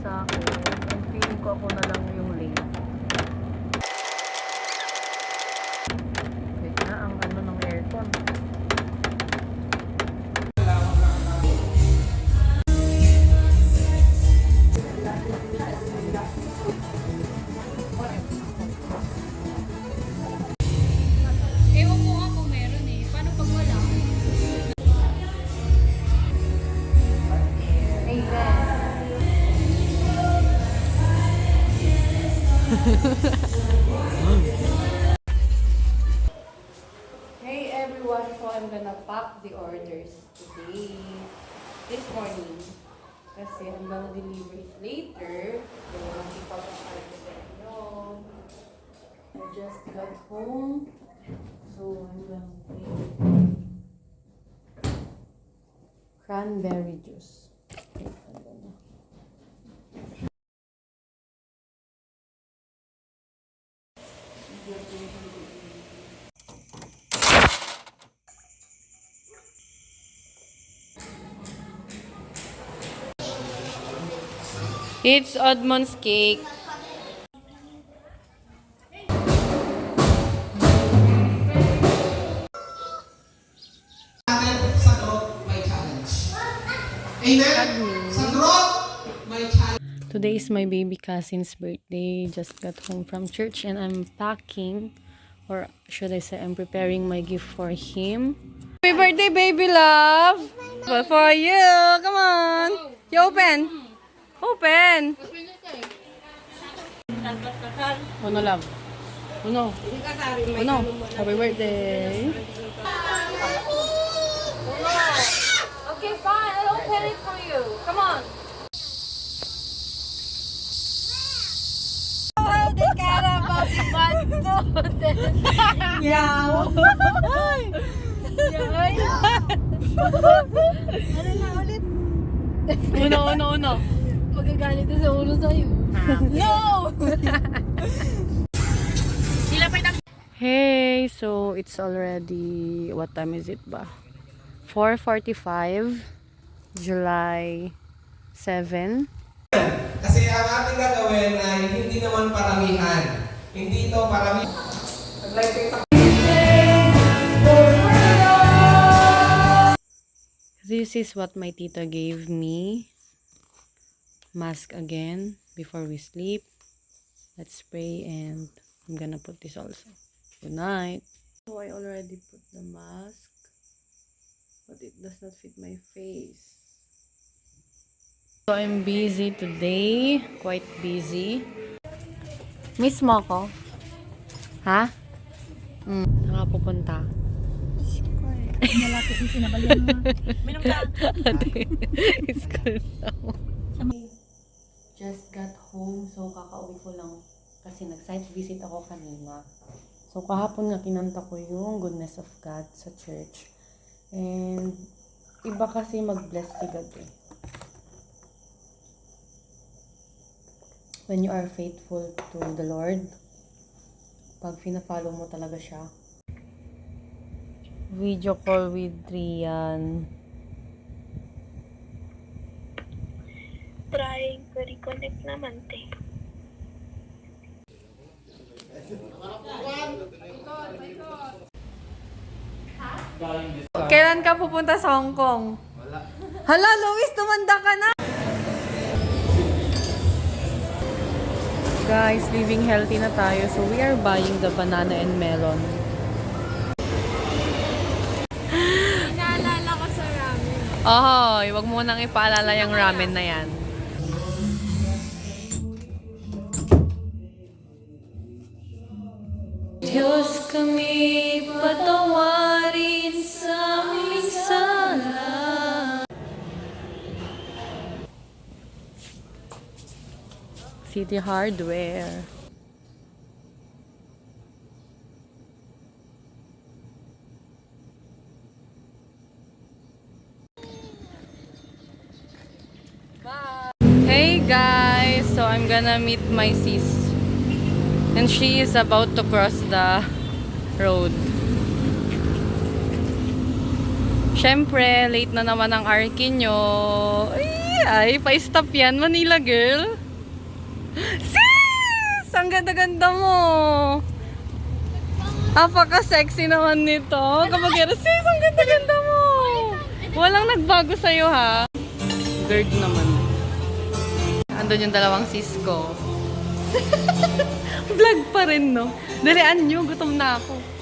sa akin. Ang feeling ko ako na lang yung late. Wait na, ang ano ng aircon. Ewan ko nga kung meron eh. Paano pag wala? Hey everyone, so I'm gonna pack the orders today, this morning. Kasi I'm gonna deliver it later. So, makipag-apply ko sa inyo. I just got home. So, I'm gonna make cranberry juice. Wait, I'm gonna... It's Edmond's cake. Sa group, may challenge. Amen? Sa group, may challenge. Today is my baby cousin's birthday. Just got home from church and I'm packing, or should I say I'm preparing my gift for him. Happy birthday, baby love! But for you! Come on! You open! Open! Uno lang. Uno. Uno. Happy birthday! Okay, fine. I'll open it for you. Come on. Oh, they care about the button. Yaw. Ano na ulit? Uno. Magagalit na sa ulo sa'yo. No! Hey, so it's already, what time is it ba? 4:45, July 7. Kasi ang ating gagawin ay hindi naman paramihan. Hindi ito paramihan. This is what my tita gave me. Mask again before we sleep. Let's pray and I'm gonna put this also. Good night. So I already put the mask, but it does not fit my face. So I'm busy today, quite busy. Miss mo ako? Ha? Nakapupunta. Malapit yung sinabalian mo. Minum ka. It's cool now. Just got home, so kakauwi ko lang kasi nag-site visit ako kanina. So kahapon nga kinanta ko yung Goodness of God sa church. And iba kasi mag-bless si God eh. When you are faithful to the Lord, pag pina-follow mo talaga siya. Video call with Rian. Trying to reconnect naman, te. Kailan ka pupunta sa Hong Kong? Wala. Hala, Luis, tumanda ka na! Guys, living healthy na tayo. So, we are buying the banana and melon. Naalala ko sa ramen. Ahoy, wag mo nang ipaalala yung ramen na yan. Diyos kami patawarin sa aming sala. City Hardware. Hey guys, so I'm gonna meet my sis and she is about to cross the road. Siyempre, late na naman ang Arky nyo. Ay, pa-stop yan, Manila girl. Sis! Ang ganda-ganda mo. Apaka-sexy naman nito. Kapag sis, ang ganda-ganda mo. Walang nagbago sa'yo, ha? Gird naman. Andun yung dalawang sis ko. Vlog pa rin, no? Dalian nyo, gutom na ako.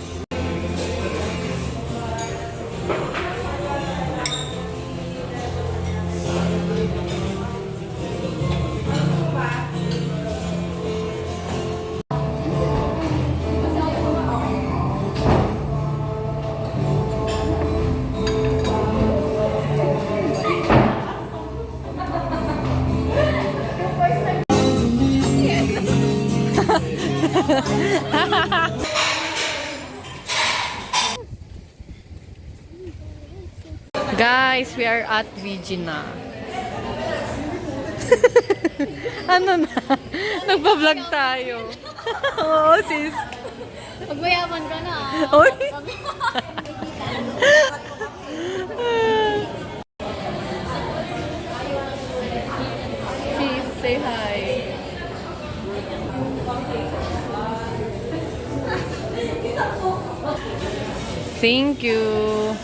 Guys, we are at VG na. Ano na? Nagpa-vlog tayo. Oo, sis. Pagmayaman ka na. Oy. Sis, say hi. Thank you.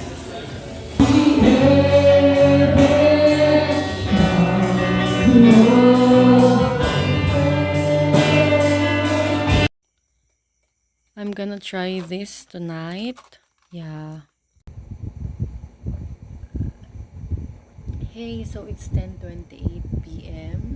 I'm gonna try this tonight. Yeah. Hey, so it's 10:28 p.m.